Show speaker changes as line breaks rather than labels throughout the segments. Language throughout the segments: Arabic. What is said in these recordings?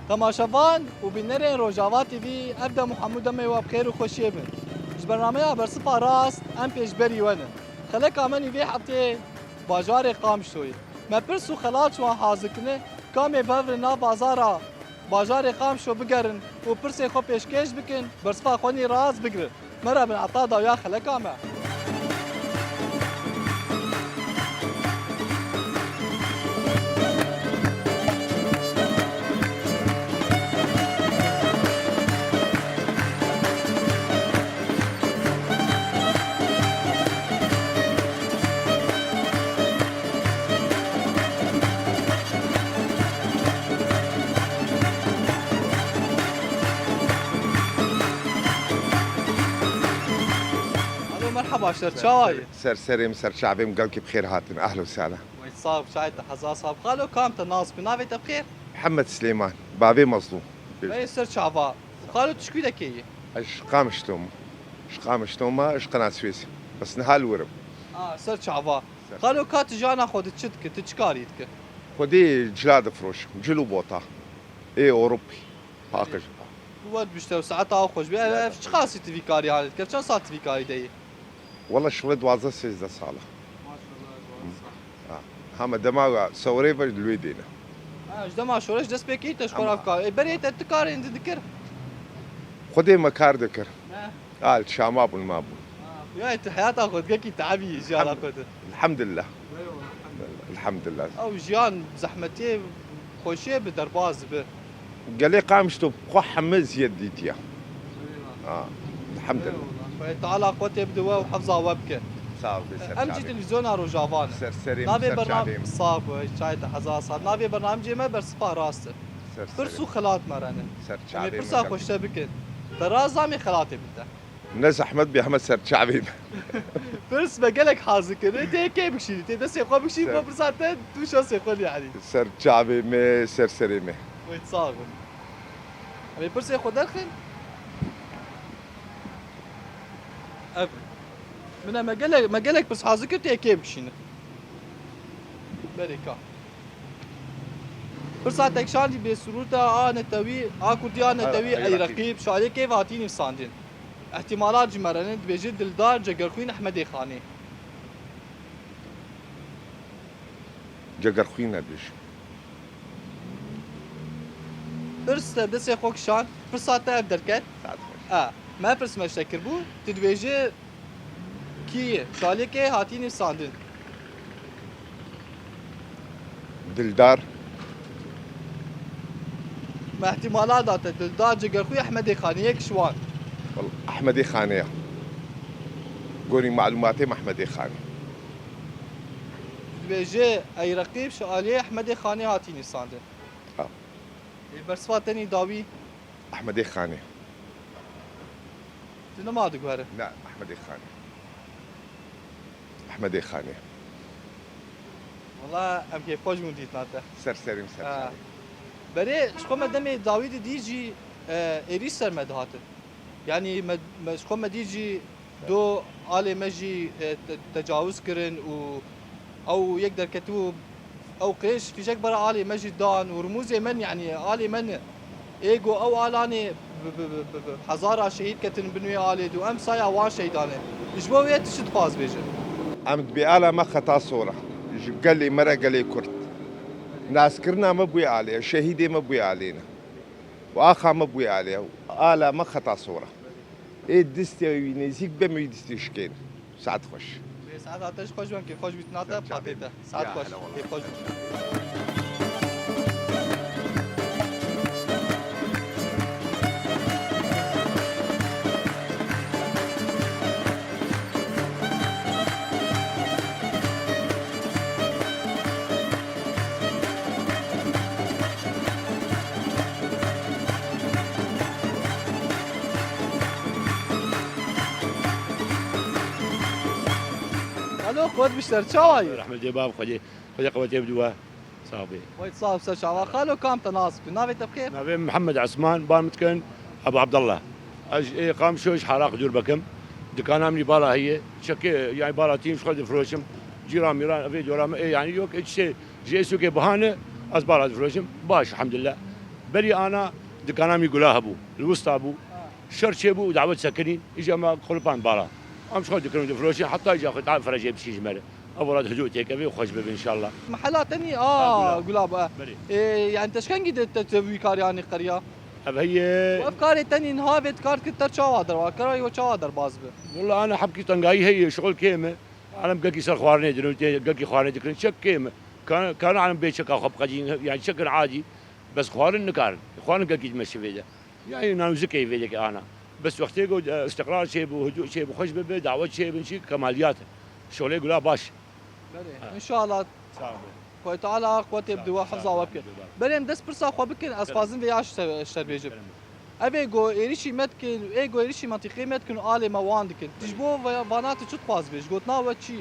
تماشاوان و بینرین روجاوا تیوی ابدا محمود دمی و بخیر و خوشی بن. برنامه برسپا راست ام پیش بری ونه. خلک آمنی وی هفته باجار قام شوی. ما پرسو خلاص و حاضرکنه کامی بفر نا بازارا باجار قام شو بگرن و پرسی خو پیشکش بکن برسپا خونی راز بگره. مرا بن عطا دایا خلک آمه. مرحبا شرشاوي
سرسري سر شعبي مقلكي بخير هاتن اهلا وسهلا
ويصاب شايد حزا صاب قالوا كام تناس بنافي بخير
محمد سليمان بابي مظلوم
اي سر شعبا قالوا تشكي لك ايه
اش قامشتوما اش قناه سويسي بس نهال ورم
سر شعبا قالوا كات جانا خود تشتك تشكاريتك
خدي جلاد فروش جلو بوطا اي اوروبي باقج
ود بيشتروا ساعتها خوش بي ايش خاصه في كاري هذا كيف كان صار في كاري دي
والله شغل دوازة سيزده صالة
ما شاء الله
هما دماغ سوريفا الويدينا
ايش دما شورش دس بيكي تشكر افكار بريت التكاري عند ذكر
خدي مكار ذكر قال شاماب والمابو
يا حياتها خد كي تعبي جالا خد
الحمد لله الحمد لله
او جيان زحمتي خوشي بدرباز به
قال لي قامشتو بخو حمز يديتيا الحمد لله
تعالى قوتي بدوا وحفظها وبكه
صعب
امجي تلفزيون روجافان
سرسري
نابي برنامج صاف شايد حزاص نابي برنامج ما برسبا راست برسو خلات مرانه
سرشعبي
برسا خوشته بكن درازامي خلاتي بده
ناس احمد بيحمد سرشعبي
برس بقلك حازك انت كيف بكشي انت بس يخو بكشي ما برساتين تو شو سيقول يعني
سرشعبي مي سرسري مي
ويتصاغ ابي برس يخو دخل أب من ما قالك بس حازك انت كيف بكشينه بريكا فرصة شاني بسروتا انا توي اكو ديانا توي اي رقيب شالي كيف هاتيني ساندين احتمالات جمرن بيجي دلدار جگرخوين احمدي خاني
جگرخوين ادش
فرصة بس خوك شان فرصة تعب دركت ما فرص ما شكر بو تدويجي كي شالي كي هاتيني ساندين
دلدار
ما احتمالات دات دلدار جگرخوي احمدي خاني هيك شوان
والله احمدي خانيه قولي معلوماتي احمدي خاني
بيجي اي رقيب شالي احمدي خاني هاتيني ساندين برسفاتني داوي
احمدي خاني
شنو ما تقول
لا احمدي خاني احمدي خاني
والله ام كيف فوج من ديت ناته
سرسري
بري شكو مدامي داويد ديجي اري سر مدهات يعني شكو مديجي دو آل مجي تجاوز كرن او يقدر كتوب او قريش في شك برا آل مجي دان ورموزي من يعني آل من ايجو او آلاني حزارة شهيد كتن بنوي آل دو ام سايا وان شهيدانه يجبو ويت شد فاز بيجن
عمد بآلة ما خطا صورة قال لي مرة قال لي كرت ناس كرنا ما بوي عليه شهيدي ما بوي علينا واخا ما بوي عليه آلة ما خطا صورة ايه دستي نزيك بما يدستي شكين ساعات خوش
ساعات عطش خوش بان كيف خوش بيتناتا بحطيته ساعات خوش كيف خوش خود بشتر چاوي
رحمة جباب خدي قوتي بدوا صافي
ويت صاحب سر شاوا خالو كام تناسب نافي تبخير
نافي محمد عثمان بارمتكن ابو عبد الله اي قام شوش حراق دور بكم دكان عملي بالا هي شكي يعني بالا تيم شغل فروشم جيران ميران افي دورام يعني يوك شيء جيسو كي بهانه از بالا فروشم باش الحمد لله بري انا دكانامي قولها ابو الوسطى ابو شرشي ابو دعوه سكني اجى ما قلبان بالا ام شغل دكانو دفروشي حتى اجى قطع فرجي بشي جمله اولاد هدوء تيك ابي وخش بي ان شاء الله
محلات تاني قلاب يعني تشكن قد تسوي كار يعني قريه
اب هي
وافكار تاني نهابت كار كتر شوادر وكراي وشوادر بازبه
والله انا حبكي طنقاي هي شغل كيمه عالم قاكي صار خوارني درون قاكي خوارني دكن شك كيمه كان عالم بيت شك خب قدين يعني شكل عادي بس خوارن نكار خوارن قاكي تمشي فيدا يعني انا زكي فيدك انا بس وقت يقعد استقرار شيء وهدوء شيء وخش ببي دعوه شيء بنشي كماليات شغل يقول باش
ان شاء الله خوي تعالى قوتي بدو حفظه وبك بريم دس برسا خو بكن اسفازن وياش اشتر بيجب ابي جو ايريشي متكن ايجو ايريشي منطقي متكن آلي مواندكن تجبو فانات شو تخواز بيش قلتنا وتشي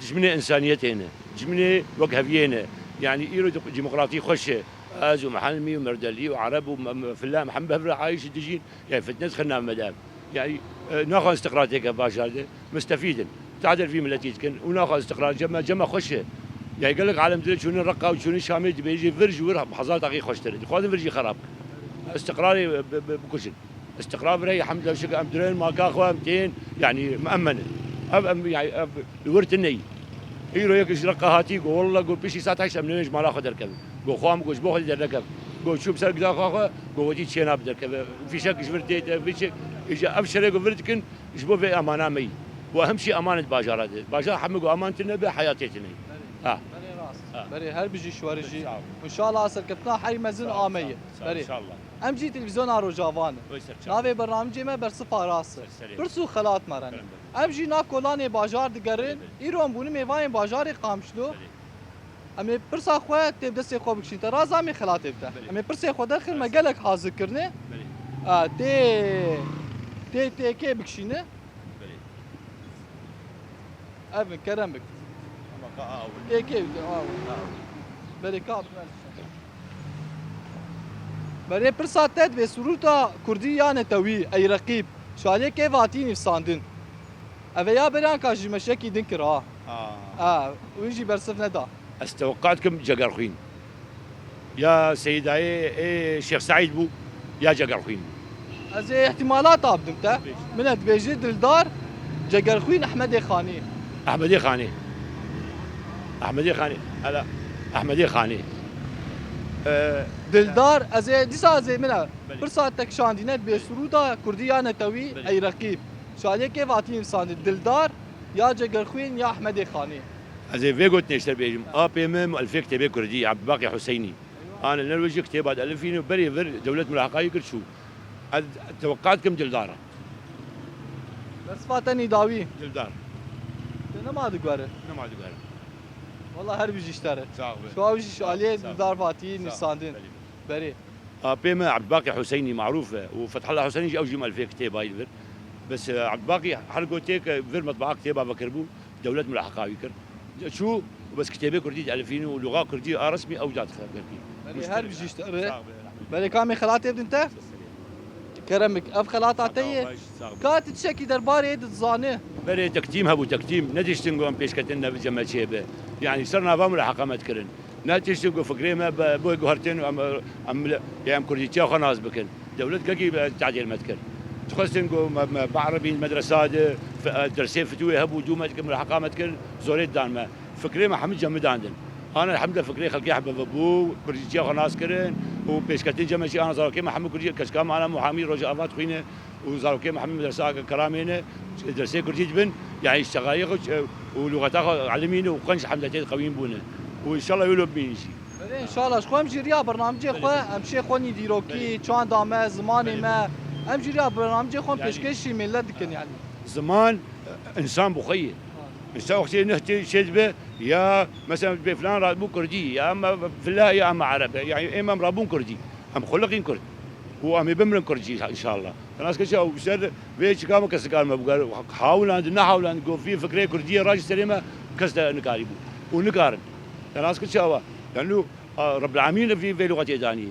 تجمني انسانيتنا تجمني وقهفينا يعني ايرو ديمقراطي خشه ازو محلمي ومردلي وعرب وفلان محمد بفر عايش الدجين يعني فتنس خلنا مدام يعني ناخذ استقرار هيك باشا مستفيدا تعدل في ملتيتكن وناخذ استقرار جمع خشه يعني قال لك عالم دل شنو الرقه وشنو الشامل بيجي فرج ورح بحظات دقيقه خوش ترد خاطر فرجي خراب استقراري بكل شيء استقرار بري الحمد لله شكل امدرين ما كاخوا 200 يعني مامنه يعني ورت الني هيرو يك رقه هاتي والله قول بشي ساعه 10 منين ما ناخذ اركب قول خوام قول باخذ الركب قول شو بسرق داخل قول ودي شينا بدركب في شك جبرتيت في شك اجى ابشر يقول فردكن جبوا في امانه مي واهم شيء امانه باجار باجار حمقوا امانه النبي حياتي
بري هل بيجي شوارجي وان شاء الله سركتنا حي مزن آمية بري
ان شاء الله
ام جي تلفزيون ارو جافان ناوي برنامجي ما برصفا راس برسو خلات مرن ام جي نا کولانه باجار دگرن ایرو ام بونی میوان باجار قامشلو امی برسا خو تب دست خو بکشین ترازا می خلات بتا امی برسا خو داخل مگلک حاضر کرنه تی کی بکشینه اب کرم بک ايه بري كاب بري برساتت به سروتا كردي يعني توي اي رقيب شو عليه كيف عاتيني في ساندن افيا بريان كاجي مشاكي دنكرا ويجي برسف ندا
استوقعتكم جقرخين يا سيد اي شيخ سعيد بو يا جقرخين
ازي احتمالات ابدمتا من بيجي دلدار جقرخين احمد خاني
احمد خاني احمدي خاني هلا احمدي خاني
دلدار ازي ديسا زي منا برساتك شاندينت بسرودا كرديانه توي اي رقيب شو عليه كيف عطيني ساند دلدار يا جقرخوين يا احمدي خاني
ازي فيجوت نشتر بيجم ابي ام الف كتابه كردي عبد الباقي حسيني انا نروج كتاب هذا الفين بري دوله ملاحقه كل شو توقعتكم دلدار
بس فاتني داوي
دلدار
انا ما دقاره والله هر بيجي اشترى شو بيجي شو عليه دار فاتين ساندين بري
بيما عبد الباقي حسيني معروفه وفتح الله حسيني اوجي مال في كتاب هاي الفر بس عبد الباقي حرقوتيك فير مطبعه كتابه بكربو دوله ملاحقه يكر شو بس كتابه كردي 2000 ولغه كرديه رسمي اوجات
بري هر بيجي اشترى بري كامي خلات ابن انت كرمك اف خلات عتيه كانت تشكي درباري تزانه
بري تكتيم هبو تكتيم ندشتنقو ام بيشكتنا بجمال شيبه يعني صرنا فهم ملاحقه ما تكرن ناتشتنقو فكريمه بو قهرتين ام يعني كرديتيا خناز بكن دوله كي تعديل ما تكر تخصنقو بعربي مدرسات درسين فتوي هبو دوما ملاحقه ما تكر زوريت دان فكريمه حمد جمد عندن انا الحمد لله فكري خلقي حبب ابو كرديتيا خناز كرن وبيشكتين جمال شي انا زاروكي محمد كردي كشكام انا محامي رجاء افات خوينه وزاروكي محمد مدرسه كرامينه درسي كردي جبن يعني الشقايق ولغتها علمينه وقنش حمدتين قويين بونه وان شاء الله يولو بينشي
ان شاء الله شكون جيريا برنامجي خو امشي خوني ديروكي چوان دامه زماني ما ام جيريا برنامجي خو بيشكشي ملت دكن يعني
زمان انسان بخيه انسان وقت نهتي شذبه يا مثلا بفلان رابو كردي يا اما فلا يا اما عرب يعني امام رابون كردي ام خلقين كرد وامي بمرن كردي ان شاء الله الناس كشا وسر بيش كام كسكار ما بقى حاول عندنا حاول عند في فكره كرديه راجل سليمه كسد نكاريبو ونكارن الناس كشا لانه رب العالمين في لغه ثانيه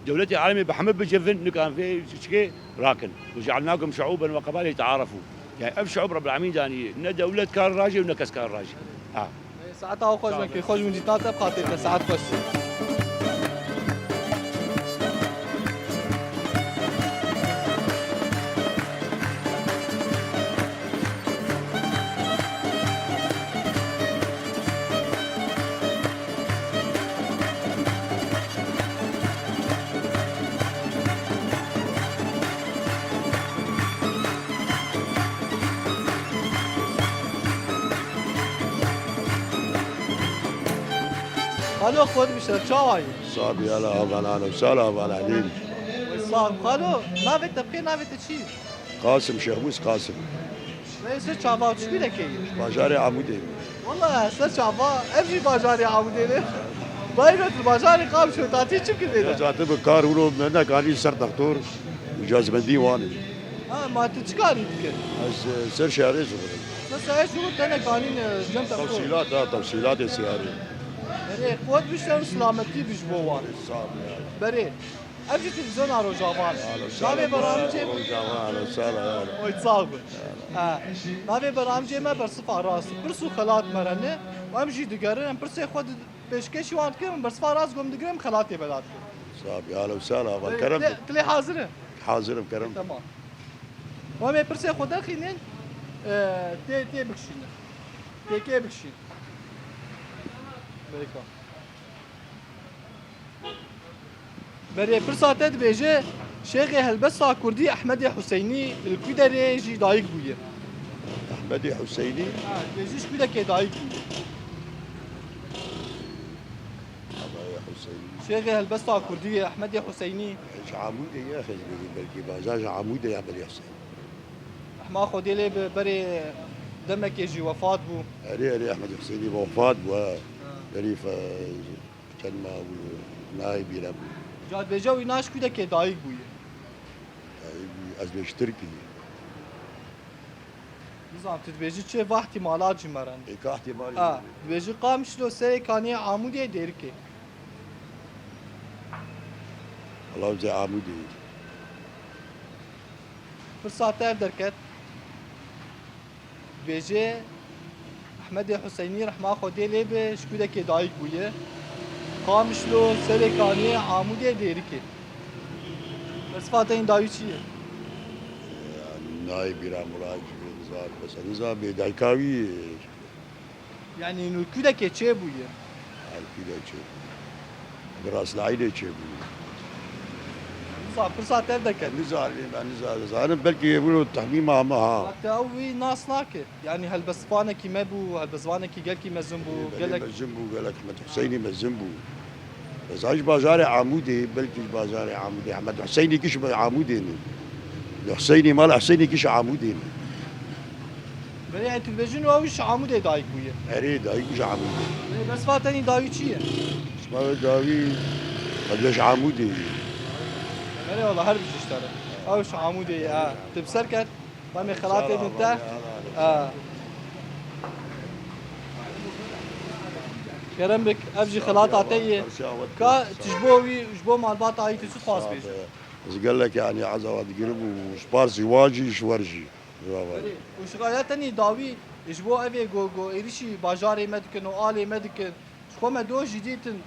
دولتي عالمي بحمد بجفن نكان في شكي راكن وجعلناكم شعوبا وقبائل يتعارفوا يعني اب شعوب رب العالمين ثانيه ان دوله كان راجل ونكس كان راجل
ساعتها خوش من جيتنا تبقى ساعات خوش خالو خود بشر شاوي
صابي هلا أهلا وسهلا أبو العليل.
صار خالو ما في تبقي ما في تشي
قاسم شهبوس قاسم
ليش شعبا تشبي لك
باجاري عمودي.
والله سر شعبا امشي باجاري عودي بايبت الباجاري قام شو تعطي شو كده
جات بكار ولو من كان سر دكتور وجاز بندي واني.
ما تشكاري يمكن
بس سر شهري صغير.
بس ايش شو انا قانين جنب
تفصيلات السيارة.
بري قوت بشتر سلامتي بجبوان
صابي
بري امشي تلفزيون على روجافان ما في برامج
أهلا وسهلا.
ويتصاغب ما في برامج ما برصفة راس برسو خلات مرنه وامشي دقرن برسي خود بيشكشي وان كم برصفة راس قوم دقرن خلاتي بلاد
صابي أهلا وسهلا أبو الكرم.
تلي حاضره
حاضر بكرم.
تمام وما برسي خود خينين تي بكشين تي بكشين بريكا بري برساتت بيجي شيخ هلبسا كردي احمد حسيني الكودري جي دايق بويه
أحمدي حسيني.
بيجيش كده كي دايق بويه
أبو حسيني.
شيخ هلبسا كردي احمد حسيني
إيش عمودي يا أخي بلكي باجاج عمودي يا بلي حسين.
ما خدي لي بري دمك يجي وفات بو
أري أحمد حسيني وفاة بريف كلمة ونايب يلعب.
جاد بيجاوي ناش كده كي دايق بويه
أزبشتركي.
نظام تتبيجي تشي في احتمالات جمران
إيك احتمالي.
تبيجي قام شلو سري كاني عمودي ديركي
الله زي عمودي.
فرصات دركت بيجي احمد حسيني رحمه خدي لي بشكوده كي دايق بويه قام شلو سري كاني عمودي ديركي بس فاتين دايو چیه
نايب يلعب مراج نزار بس نزار بدايكاوي.
يعني انه كده كي چه بويه
الكيدا شيء. براس العيلة شيء.
صار فرصات دركت
نزار أنا بلكي يقولوا التحميم معها.
حتى اوي ناس ناكر يعني هالبسفانه كي ما بو هالبسفانه كي قال كي مزنبو قال لك
مزنبو قال لك أحمد حسيني مزنبو. بس عايش بازاري عمودي بلكي بازاري عمودي أحمد حسيني كيش عمودي. الحسيني مال حسيني كيش عمودي.
يعني تلفزيون اوش عمودي دايق بويه
أريد أيش عمودي.
بس فاتني دايو چیه
اسمه داوي قديش عمودي.
يعني والله هرب اشترى اوش عمودي تبصر كت رامي خلاتي انت كرم بك ابجي خلاط عطيه كا تجبوي جبو مع الباط عايت شو خاص بيش
بس قال لك يعني عزوات قرب وسبارسي واجي شورجي.
وشغالاتني داوي جبو افي جو ايريشي باجاري مدكن والي مدكن شكو ما دو جديدن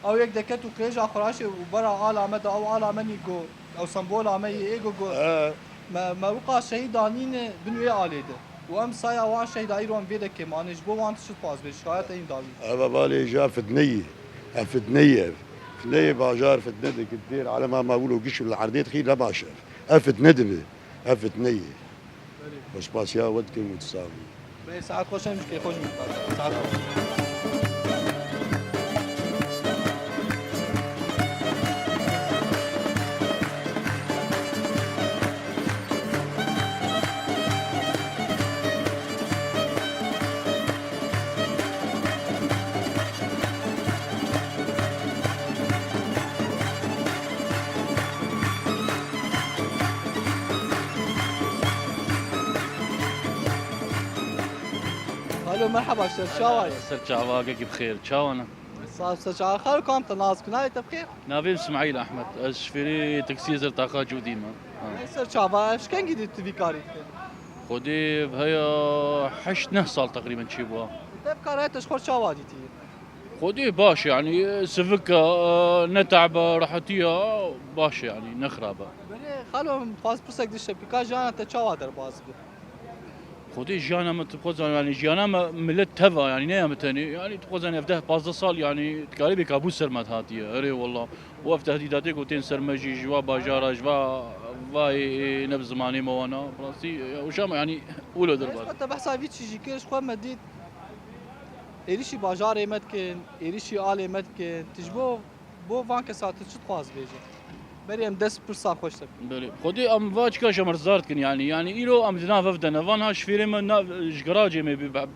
او يك دكت وكريج اخراشي وبرا على مدى او على مني جو او سمبول عمي ايجو جو ما وقع شهيدانين بنوي عليده وام صايا وان شهيد ايرون بيدك كمان جبو وان شو باز بشغالاتين داوي
أبا بالي جا فتنية فتنية باجار فتنية كتير على ما بقولوا قش العرديت خير لا باشر فتندمة فتنية بس باسيا ودكم متساوي.
ساعات خوش مش خوش ساعات الو مرحبا استاذ شاوي
صرت شعواقك بخير تشاونا
صار استاذ شاوي خير كم تناس كنا بخير
نافين اسماعيل احمد اشفري تاكسي زرت اخا جوديما
استاذ شاوي ايش كان قد تبيكاري
خدي بهيا 8 سال تقريبا تشيبوها
تبكاريت اشخر شاوي ديتي
خدي باش يعني سفكة نتعبة راحتيها باش يعني نخربة
خلو فاز برسك دي الشبكة جانا تشاوي در باز
خدي جانا ما تبغى يعني جانا ملت تفا يعني نيمتني يعني تبغى يعني افته 15 سال يعني تقريبا كابوس سرمت هاتيه اري والله وافته تهديداتك وتين سرمجي جوا باجارة جوا فاي نفس زماني موانا براسي وشام يعني ولو دربار
انت بحسابي تشي كيش خو مديت ایریشی باجار ایمد کن ایریشی آل ایمد کن تجبو بو وان کسات چت خواز بیجه بریم دست پرسا خوش تر
بله خودی ام واج کاش مرزارت کن يعني ایرو ام دنا وفدنا وان ها شفيري ما جراجي ما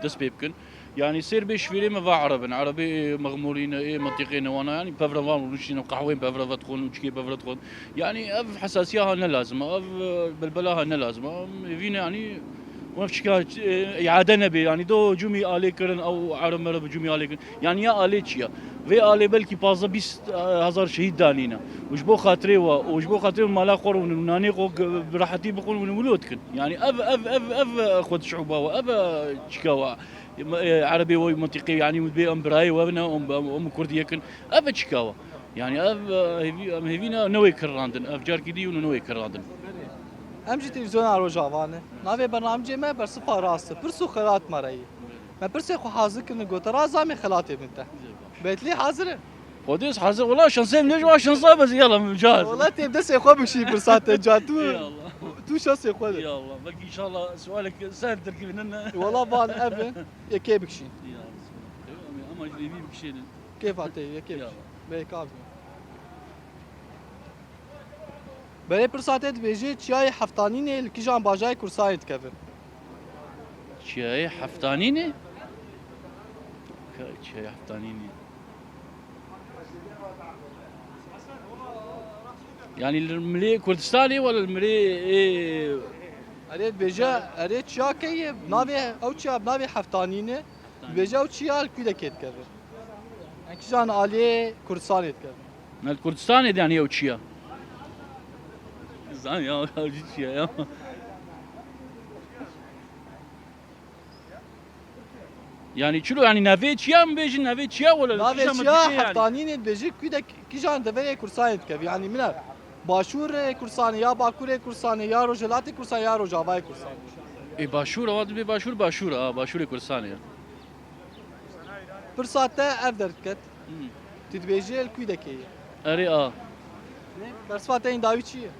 دس بيبكن يعني سير بشفيري ما عربي مغمورين ايه منطقين وانا يعني بفرا وان ونشين قهوين بفرا فتخون وشكي بفرا تخون يعني اف حساسيه هنا لازم اف بلبلها هنا لازم فينا يعني ونفشكا اعاده نبي يعني دو جمي الي كرن او عرب مرب جمي الي كرن يعني يا الي تشيا في الي بلكي بازا 20000 شهيد دانينا وجبو خاطري وجبو خاطري مالا قور وناني قو براحتي بقول ونولودكن يعني اف خد شعوبه اف تشكاوا عربي ومنطقي يعني بي امبراي وابنا ام كرديه كن اف تشكاوا يعني اف هيفينا نوي كراندن اف جاركي دي ونوي كراندن
ام جی تلویزیون رو جوانه ناوی برنامج ما بر صفا راست پرسو خلات مرایی ما پرسه خو حاضر کنه گوترا زامي خلاطي بنته بيتلي حاضر
قديس حاضر والله شنصيب نجوا شنصيب بس يلا جاهز
والله تبدا سيخو بشي برسات جاتو
يلا
تو شو سيخو
يلا باقي ان شاء الله سؤالك سهل تركيب لنا
والله بان ابن يكي بكشي
اما جديدين بكشي
كيف عتي يكي
يلا
بيك ابن برای پرساتت بیجی چیای هفتانینه لکیجان باجای کرسایت کبن
شاي حفتانيني شاي حفتانيني يعني الملي كردستاني ولا الملي ايه
اريد بیجا اريد چیا کی ناوی او چیا ناوی هفتانینه بیجا او چیا لکیده کت کبن لکیجان عالی کرسانت کبن
مال كردستاني يعني او تشيا زين يا تشيا يا يعني شنو يعني نافي تشيا مبيجي نافي تشيا ولا
ناوی
كيشا
چیا
مدري يعني.
هفتانینه بیجی کیده کیجان دوی کرسانت کبن یعنی من باشور کرسانه یا باکور کرسانه یا روجلات کرسانه یا روجاوای کرسانه
اي باشور هذا بي باشور باشور كردستاني
پرساته اف درد کت تدبیجی لکیده کی
اري
برسفاته این داوی چیه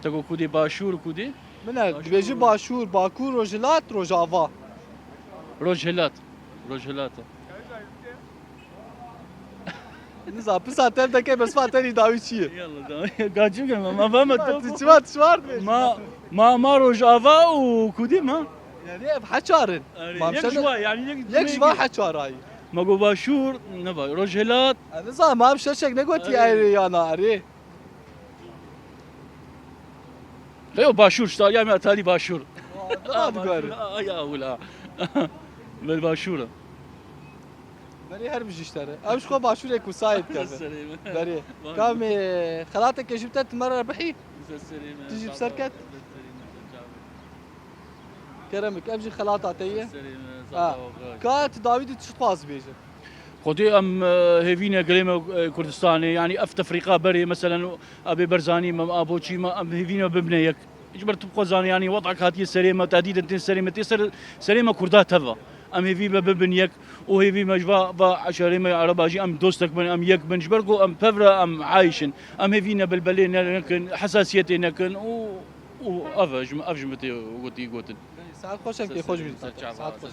تقول كودي باشور كودي
من دبیجی باشور باکور روجلات روجاوا
روجهلات
نزا پرساته اف دکه برسفاته این داوی چیه
يلا قاعد ما فهمت
تشوار
ما روجافا وكودي ما
يعني حچارن
يك شوي يعني
یک شوا حچارای
ما قو باشور نبا روجهلات
نزا ما بششک نگوتی ای یا ناری
ايوه باشور شتا يا تالي باشور
لا تقول
يا ولا بالباشوره
بری هر بجشتره امش خو باشور کوسایت کرده بری کام خلاتك جبتت مره ربحي تجيب سركت كرمك امشي خلاط عتيه كات داوود تشطاز بيجي
خدي ام هيفينا قليمه كردستاني يعني اف تفريقه بري مثلا ابي برزاني ما ابو شي ما ام هيفينا ببنيك اجبرت بقوزان يعني وضعك هاتي سليمه تهديد انت سليمه تسر سليمه كردات هذا ام هيفي ببنيك وهيفي مجبا با عشريمه عرباجي ام دوستك من ام يك بن جبركو ام فبرا ام عايشن ام هيفينا بالبلين لكن حساسيتي لكن و افجمتي وقتي قوتن
ساعات خوشك كي خوش بيت ساعات خوش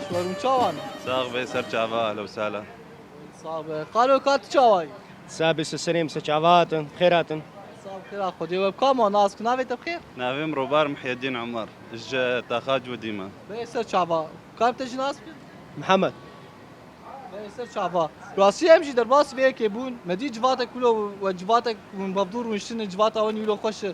مرحبا شو شاوان
ساغ بيسر جافا اهلا وسهلا
صاب قالوا كات شاوي
سابس السليم سجعوات خيرات
صاب خير خدي وبكم ناس كنا بيت بخير
نافيم روبار محي الدين عمر اج تاخاج وديما
بيسر شعبا كم تجي ناس
محمد
بيسر شعبا راسي امشي درباس بيه كيبون مدي جواتك كله وجواتك من بفدور ونشتن جواتا وني ولو خوش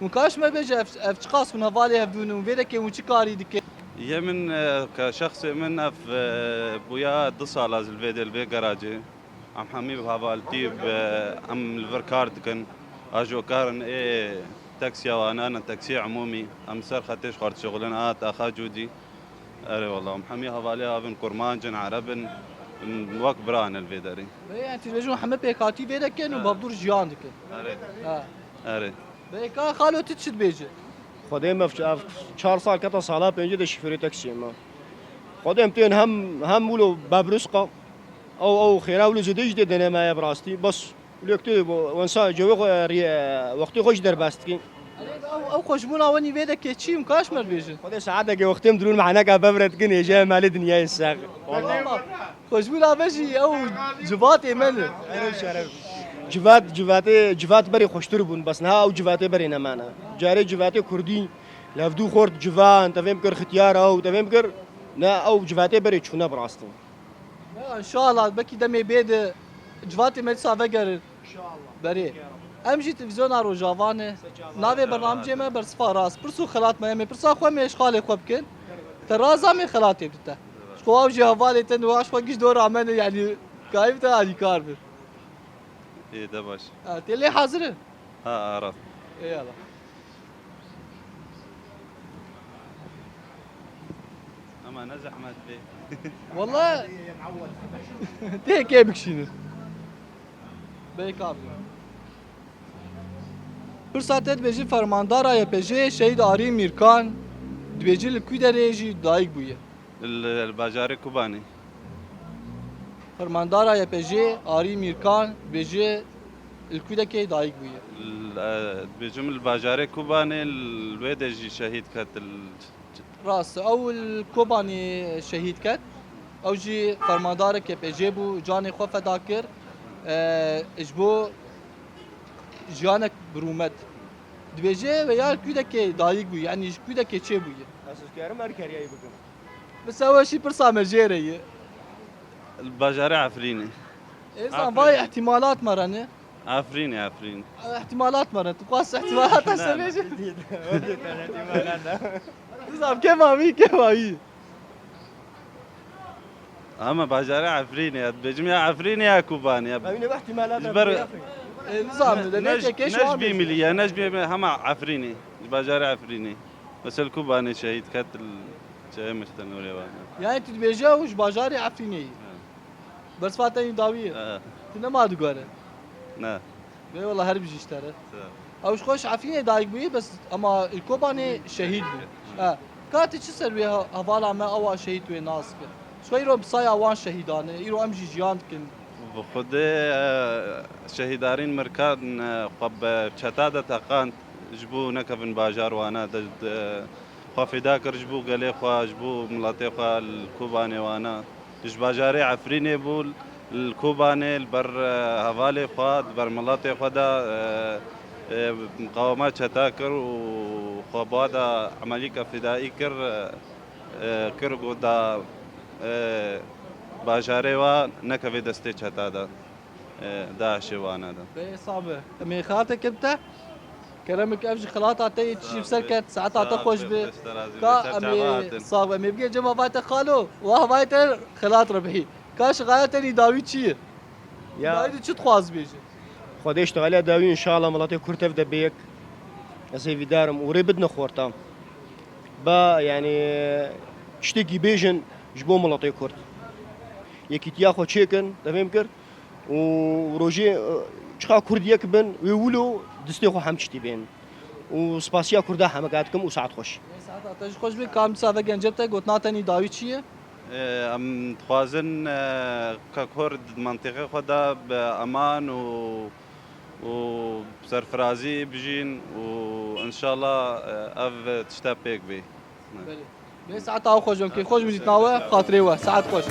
مكاش ما بيجي افشقاس من هفالي هفدون وفيدك وشكاري دك
هي من كشخص من في بويا دصا لازم الفيديو البي جراجي عم حمي بهذا التيب ام الفركارد كان اجو كارن ايه تاكسي وانا تاكسي عمومي ام سر خطيش خرط شغلنا اخا جودي اري والله محمي هفالي ابن كرمانجن عربن وقت بران الفيدري
يعني تلفزيون محمد بيكاتي بيدك كان وبابدور جيان دكن
اري
ها
اري
بيكا خالو تتشد بيجي
خودم في 4 سال كتا سالا بينجي ده شفري تاكسي ما خودم تين هم ولو بابرسقه او خيرا ولو زديج ده دنا ما براستي بس ولكتي وانسان جو وقتي خوش در باستكين
او خشمونا وني بيدك كيتشي مكاش مر بيجي
خودم ساعات كي وقتم درون معنا ببرد كن جاي مال الدنيا الساق
والله خشمونا بيجي او جباتي من
جوات بري خوشتر بون بس نه او جوات بري نمانا جاري جوات كردي لافدو خورد جوان تفهم كر ختيار او تفهم كر نا او جوات بري چونا براستو
ان شاء الله بكي دمي بيد جواتي ملسا فقر ان شاء الله بري امجي تلفزيون رو جافانه ناوي برنامج ما برصفا راس برسو خلات ما برسا خو مش خالي خو بكن ترازا من خلاتي بتا شو اوجي هفالي تنواش فوقش دور عمل يعني كايف تاعي كاربر
ايه ده باش
تلي حاضر
ها عرفت
يلا
اما نزح ما تبي
والله تهيك بكشينه بيكاب فرصت بيجي فرماندارا يا بيجي شهيد آري ميركان دبيجي الكوي دريجي دايق بويه
الباجاري كوباني
فرماندارا يا بيجي آري ميركان بيجي الكوي دكي دايق بويه
بجمل الباجاري كوباني الويدجي شهيد كات
راس اول كوباني شهيد كات او جي فرماندارك يا بيجي بو جاني خو فداكر اجبو جانك برومت دبيجي ويا الكوي دكي دايق بويه يعني الكوي دكي تشي بويه
اساس كارم اركاريا بكم
بس اول شيء برصا مرجيري
الباجاري عفريني
اذا باي احتمالات مرنه
عفريني
احتمالات مرة تقاس احتمالات هسه ليش؟ نظام كيف هي
اما باجاري عفريني بجميع عفريني يا كوباني
بابين احتمالات
نظام
نجبي مليا نجبي هم عفريني الباجاري عفريني بس الكوباني شهيد كات شيء مختلف ولا
يعني تتبيجوش باجاري عفريني بس فاتني داويه ما تقول
لا
بي والله هرب اشترى او خوش عفيني دايق بي بس اما الكوباني شهيد بي كاتي چه سر بي حوالا ما او شهيد وي ناس كن شوي رو بصايا وان شهيدانه يرو امجي جيان كن
بخود شهيدارين مركان قب چتاده تقان جبو نكفن باجار وانا خوفي داكر جبو قلي خوا جبو ملاطي خوا الكوباني وانا باجاري عفريني بول الكوباني البر هفالي خواد بر ملاطي خودا مقاومات شتاكر وخوابادا عملية فدائي كر قودا باجاري وا نكفي دستي شتادا داعش وانا دا
بي صعبه امي خاطك انت كلامك افجي خلاطه تي تشي بسركت ساعتها تخوش بي كا امي صعبه امي بقي جما فايت خالو واه فايت خلاط ربحي كاش غايتني داوي تشي يا هايدي چه تخواز بيجي
خودي اشتغل داوي ان شاء الله ملاتي كرتف دبيك اسي في دارم وري بدنا خورتا با يعني تشتكي بيجن جبو ملاتي كرت يكي تياخو تشيكن تفهم كر وروجي چخا كرديك بن ويولو دستي خو هم تشتي بين وسباسيا كردا هم قاعدكم وساعات خوش
ساعات تاج خوش بي كام سافه گنجبته گوتنا تني داوي تشي
ام تخوازن ككرد منطقة خدا بأمان وبسرفرازي بجين وإن شاء الله أف تشتابيك بي
بي ساعات أو خوش ممكن خوش بجي تناوه خاطري واه ساعات خوش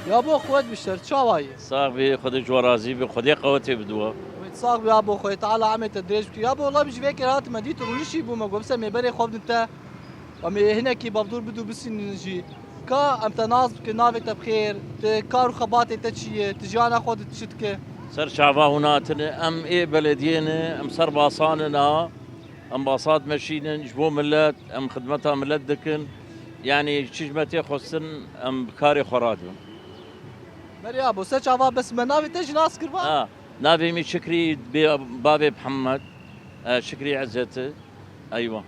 يا ابو خوات بالشر شاواي
صاحبي خذ جوارازي بخذ قوتي بدوا
صاحبي يا ابو خوي تعال عمي تدريج يا ابو والله بيجي فيك رات مديت ونشي بو ما قبسه مبري خوف انت ومي هناكي بابدور بدو بسين جي كا ام تناز بك نافك بخير كارو خباتي تشي تجانا خود تشتك
سر شعبا هناتنا ام اي بلدينا ام سر باصاننا ام باصات مشينا جبو ملات ام خدمتها ملات دكن يعني شجمتي خصن ام بكاري خرادهم
مريا ابو سچاوا بس منافي تجي ناس كربا
نافي مي شكري بابي محمد شكري عزته ايوه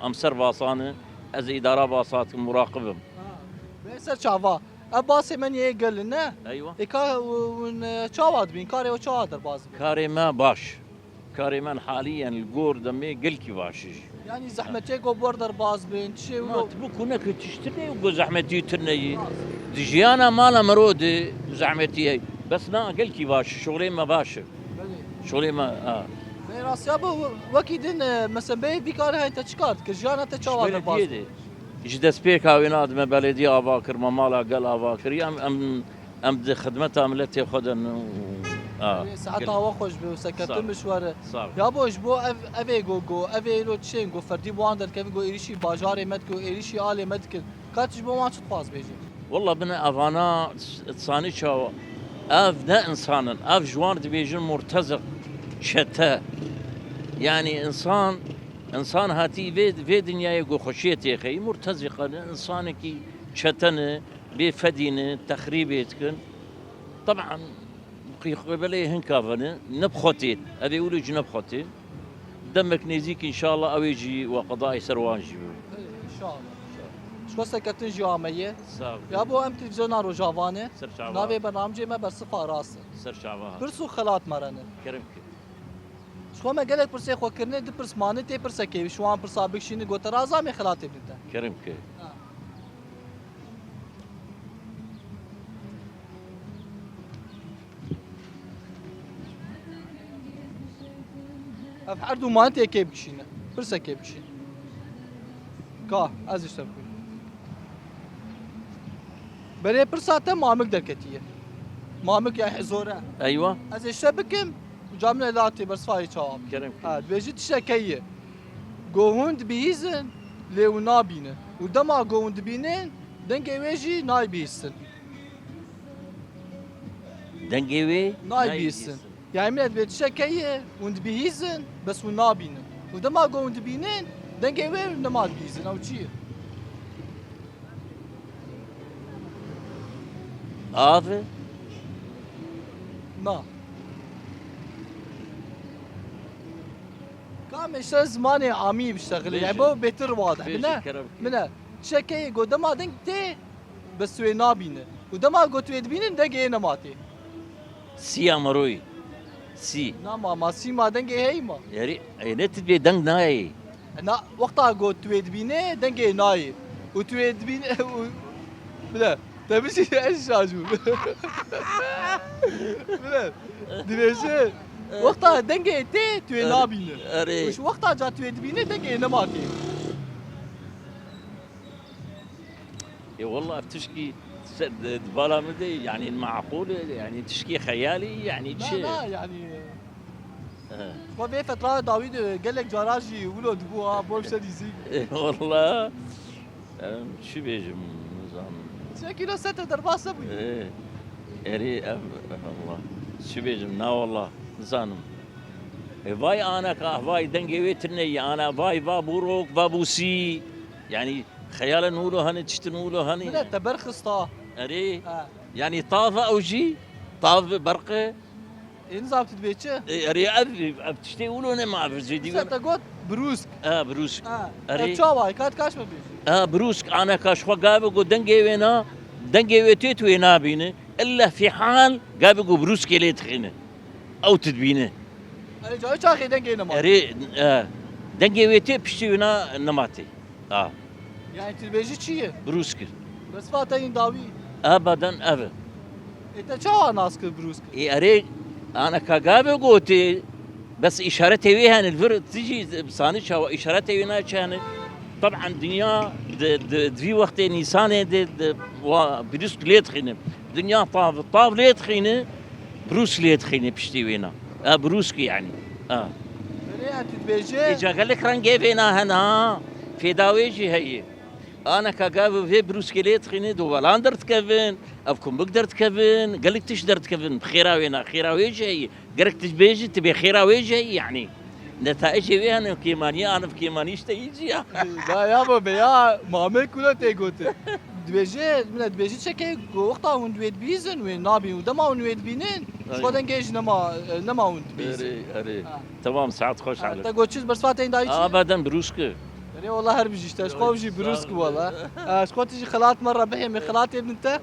ام سر باصانه از اداره باصات مراقبهم
بس چاوا اباسي من يقول لنا
ايوه
كا ون چاواد بين كاري وچاواد باز
كاري ما باش كاري من حاليا الجور دمي قلكي باشش
يعني زحمتي جو بوردر باز بين شي
ما تبوك هناك تشتري وقو زحمتي ترني دجيانا مالا مرودي زحمتي بس نا قلكي باش شغلي ما باش شغلي ما
راس يابو وكيدن مثلا بي بيكار هاي تشكات كجانا تشاواد باز
جد سبيك هاوينات ما بلدي اباكر ما مالا قال اباكر ام خدمتها ملتي خدن
ساعتها وخوش بي وسكت مشوار
صار
يابو جبو افي جو افي لو تشين جو فردي بواندر كيف جو ايريشي باجاري مدكو ايريشي الي مدكل كاتش بو ما تفاز بيجي
والله بنا افانا تصاني شو افنا انسانا اف جوان دبيجن مرتزق شتا يعني انسان هاتي في دنيا يقو خشيتي خي مرتزقه انسانك شتنه بفدينه تخريبيتكن طبعا قبلي هنكافنه نبخوتين ابي يقولوا نبخوتين دمك نيزيك ان شاء الله او يجي وقضاء سروان جيبو
ان شاء الله شو سكتن جامعيه
صار
يا ابو ام تلفزيون رو جافانه
سر شعبان
نابي برنامجي ما بس راس
سر شعبان
برسو خلات مرنه
كرمك
شو ما قالك برسي خو كرنه دي برس مانه تي برس كي شو ان برسابق شيني قلت رازا مي خلاتي بنت
كرمك
اف حردو مانتي كي بشينه برس كي بشين كا از اشتبك بري برساته مامك دركتيه مامك يا حزوره
ايوه
از اشتبكم جامله لاتي برسفاي چاوب
كرمك
بيجي تشكيه جوهند بيزن لو نابينه ودما جوهند بينن دنگي ويجي ناي بيسن
دنجيوي
ناي بيسن يعني من بيتشكيه وند بيزن بس ونابينه ودما جوهند بينن دنگي وي نما بيزن او چي
افي
نا كام اشتغل زماني عامي بيشتغل يعني بو بيتر واضح منه تشكيه قدما دنگ تي بس وي نابينه ودما قلت ويد بينن دنگي نماتي
سي امروي سي
نعم ما سي ما دنگي هي ما
يري نت بي دنگ ناي
انا وقتها قلت ويد بينه دنگي ناي وتويد بينه بلا تمشي ايش شاجو بلا دبيشه وقتها دنگي تي توي نابينه
اري
وش وقتها جات تويد بينه دنگي نماتي
اي والله بتشكي بالا مدي يعني معقول يعني تشكي خيالي يعني
لا
شيء
لا يعني ما في فترة داوود قال لك جراجي ولو دبوها بوش ديزي
والله شو بيجي نظام
2 كيلو 6 درباس ابوي
ايه اري والله شو بيجي نا والله نظام فاي انا فاي دنجي ويترني انا فاي بابوروك بابوسي يعني خيالا نقولوا هني تشتنقولوا هني
لا تبرخص طا
اري يعني طافه او شيء طاف برقه
نظام تتبيتشه
اري ابي بتشتي يقولوا انا ما اعرف زيدي
انت قلت بروسك
بروسك
اري تشاواي كات كاش ما بيجي
بروسك انا كاشفه قابقوا دنجي وينا دنجي ويتيت وينا بينه الا في حال قابقوا بروسك اللي تخينه او تدبينه
اري جاي تاخي دنگي نما
اري دنجي ويتي بشتي وينا نماتي
يعني تتبيجي چيه
بروسك
بس فاتين داوي
ابدا ابدا
انت تشاوا ناسك بروسك
اري انا كقابقوا تي بس اشارتي ويها الفر تجي بصاني شو اشارتي وينا كان طبعا دنيا في وقت نيسان بروسك ليت خينه دنيا طاف ليت خينه بروس ليت خينه بشتي وينا بروسك يعني
اري تتبيجي
اجا قال لك رنجي فينا هنا في داويجي هي انا كاقاب في بروسكليت خيني دو ولاندرت كفن افكم بقدرت كفن قال لك تشدرت كفن بخيراوينا خيراويجي هي قالك تجبيجي تبي خيراويجي هي يعني نتائجي بها انا كيمانيه انا في كيمانيش تيجي
لا يابا بيا مامي كله تيقوت دبيجي من دبيجي تشكي وقتها وين دويت بيزن وين نابي ودما وين دويت بينين شو دنجيج نما وين بيزن
اري تمام ساعات خوش عليك
انت قلت بس فاتين دايتش
ابدا بروسك
يعني والله هرب جيش تشقو بجي بروسك والله شكون تجي خلات مره بحي من خلات ابن انت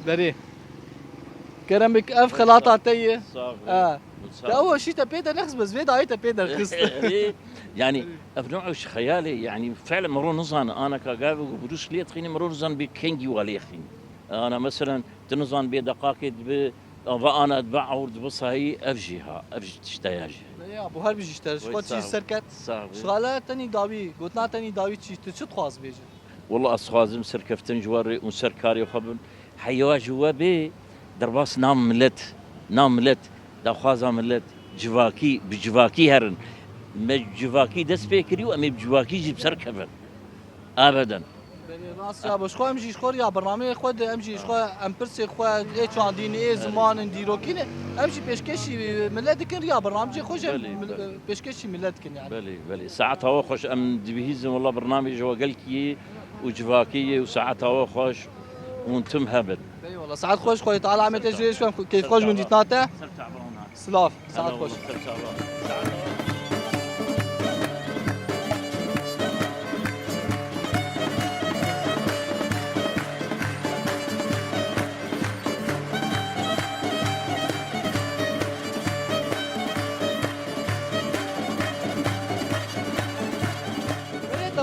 بري كرمك اف خلاطه تي اول شيء تبيدا نخس بس فيدا اي تبيدا نخس
يعني ابنوعش خيالي يعني فعلا مرور نظن انا كقابل وبروس لي تخيني مرور نظن بكينجي وليخين انا مثلا تنظن بدقائق انا اتبع ورد بصهي افجيها افجي تشتاياجي
يا ابو هرب جيش شكون تجي سركت شغاله تاني داوي قلتنا تاني داوي تشي تخواز بيجي
والله اصخازم سركفتن جواري وسركاري وخبن حيوا جوا بي درباس نام ملت داخوازا ملت جواكي بجواكي هرن ما جواكي دس فكري وامي بجواكي جيب سركفن ابدا
راس يا باش خو امجي شكور يا برنامج خود امجي شكو ام برسي خو اي چاندين اي زمان نديروكين امشي بيشكشي ملت كن يا برنامج خوش بيشكشي ملت كن يعني
بلي ساعتها هو خوش ام دبيهزم والله برنامج هو قالكي وجواكي وساعتها هو خوش وانتم هبل
اي والله ساعات خوش خويا تعال عم تجري شو كيف خوش من جيتناتا سلاف ساعات خوش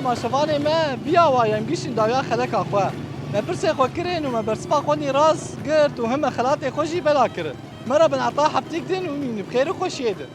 ما شوالي ما بيا وايا مقيشن داويا خلك اخوا ما برسي خو كرين وما برسبا خوني راس قرت وهم خلاتي خوشي بلا كر مرة بنعطاها حبتيك دين ومين بخير خوش يدن